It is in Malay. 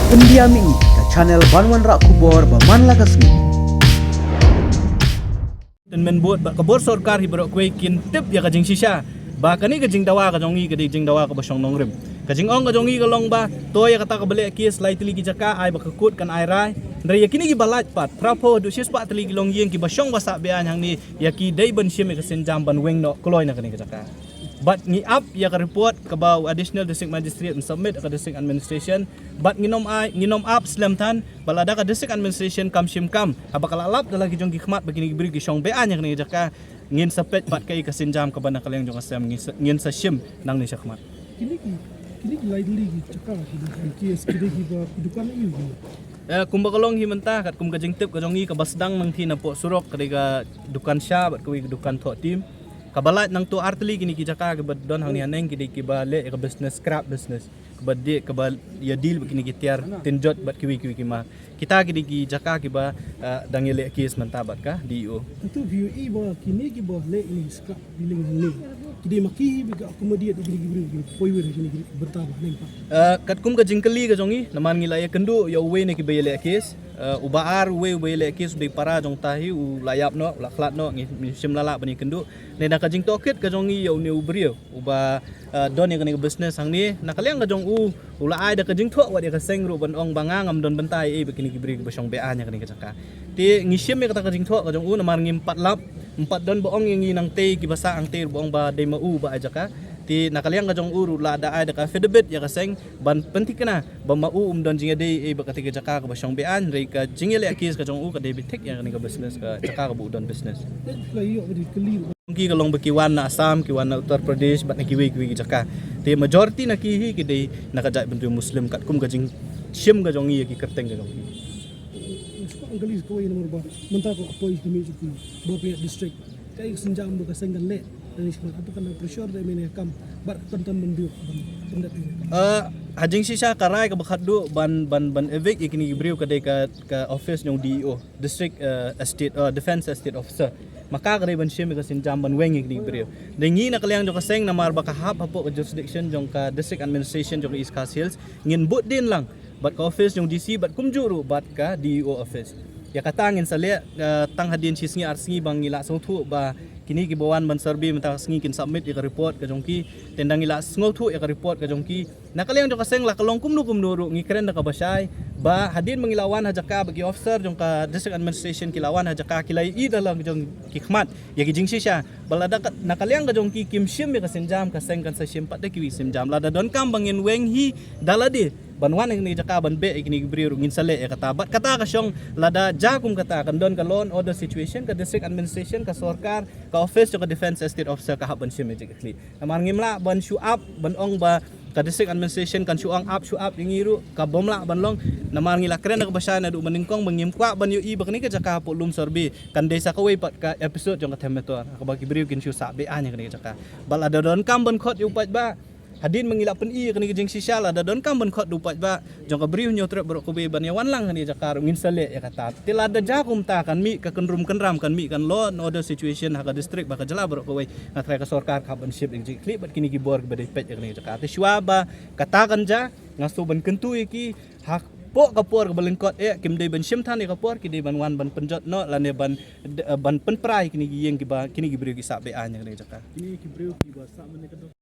Pendiami ke channel Banwan Rak Kubor Baman Lagasmi. Dan membuat kabor sorkar hibrok kue kin tip ya kajing sisa. Bahkan ni kajing dawa kajongi kadi jing dawa ka basong nongrim. Kajing ong kajongi kalong ba to ya kata ka balik ki slightly ki jaka ai bakakut kan ai rai. Ndre ya kini ki balat pat prapo du sis pat tli kilong yeng ki basong basa bean hang ni ya ki dai ban sim ka sen jam ban weng no kloy na kani ka jaka. But ngi up ya ka report ka ba additional district magistrate and submit ka district administration but nginom up slam tan balada ka district administration kam sim kam abakalalap dalah ki jong ki khmat bagini bri ki song bean yang ni jaka ngin sapet pat kai ka sinjam ka bana kaleng jong asam ngin sa sim nang ni sakmat kini ki lightly ki cakap ki kini ki ba dukan iu kumba kalong himanta kat kum ka jing tip ka jongi ka basdang nang thi na po surok ka dukan sya bat kuwi dukan tho tim kabalat nang tu artli kini ki jaka ke don hang ni haneng ki ba le ka business scrap business ke de ke ba ya deal kini ki tiar tinjot bat kiwi ki ma kita ki jaka ki ba dang le kes mantabat ka dio itu view i ba kini ki ba le ini scrap biling ni kidi maki biga kemudian kini ki poi wer kini ki bertambah neng pak kat kum ka jingkeli ka jongi naman ngila ya kendu ya we ne ki ba le kes ubaar we le kes be para jong tahi u layap no laklat no ngi sim lala bani kendu ne na ka jing toket ka jongi ya ne ubrio uba don yang ni business hang ni nakaliang ka jong ula ai da ka jing tho wa dia ka seng ru ban ong bangangam don bentai e bekini ki bri basong be anya kani ka jaka ti ngi sim me kata ka jing tho ka jong naman ngi 4 lap 4 don boong ngi nang te ki basa ang te boong ba de mau ba ajaka ti nakaliang ka jong uru la da ai da ka fedebet ya ka seng ban pentik na ba mau don jinga de e bakati ka jaka ka basong be an re ka jingele akis ka jong ka de bitik ya kani ka business ka jaka ka bu don business lai yo di keli ki kalong bekiwan na Assam kiwan na Uttar Pradesh bat na kiwi jaka ti majority na ki ki de nakajai bentu muslim kat kum ka jing sim ka jong ki kerteng ka jong sekarang kali kau yang nomor mentah kau apa itu mi itu beberapa district kai senjam buka senggan le dan sekarang apa kan pressure dari mana kam bar tonton bendu pendat ini hajing sisa karai ka bakhat do ban evict ikini gibriu ka de ka office nyong DEO district estate defense estate officer maka kare ban sim ka sinjam ban weng ikini gibriu dengi na kalyang jo ka seng namar baka hap hapo ka jurisdiction jong ka district administration jong East Coast Hills ngin but din lang bat ka office jong DC bat kumjuru bat ka DEO office ya katangin sa le tang hadin chisngi arsingi bang ngila songthu ba kini ki bawan ban serbi mata sngi kin submit ka report ka jongki tendang ila sngotu ya ka report ka jongki nakaliang jo ka seng la kalong kumnu ru ngi kren ka basai ba hadin mengilawan hajaka bagi officer jong ka district administration kilawan hajaka kilai i dalang jong kikmat ya ki jingsi sya balada nakaliang ka jongki kim sim ya ka senjam ka seng kan sa sim pat de ki sim jam lada don kam bangin weng hi daladi banwan ni jaka ban be ikini gibri ngin sale ya kata ka syong lada jakum kata kan don ka loan order situation ka district administration ka sorkar ka office ka defense estate officer ka haban sim exactly namar ngimla ban show up ban ong ba ka district administration kan show up ingiru ka bomla ban long namar ngila kren ka basa na du maningkong bangim kwa ban yu i bakni ka jaka po lum sorbi kan desa ka way pat ka episode jong ka temetor ka bagi gibri kin show sa be anya kan jaka bal ada don kam ban khot yu pat ba hadin mengilap pen i kani jeng sisala da don kam ban khot dupat ba jong ka briu nyotre bro ko be ban ya wan lang ni jakar ngin sale ya kata tilada jakum ta kan mi ka kenrum kenram kan mi kan law and order situation ha ka district ba ka jala bro ko we na tra ka sorkar ka ban ship ing klip bat kini ki bor ba de pet ya kani jakar te shwaba katakan ja ngaso ban kentu ki hak po kapor ka balengkot kim de ban sim than ka por ki de ban wan ban penjot no lane ban penprai kini yeng ki ba kini ki briu ki sa be anya kani jakar kini ki breu ki ba sa mene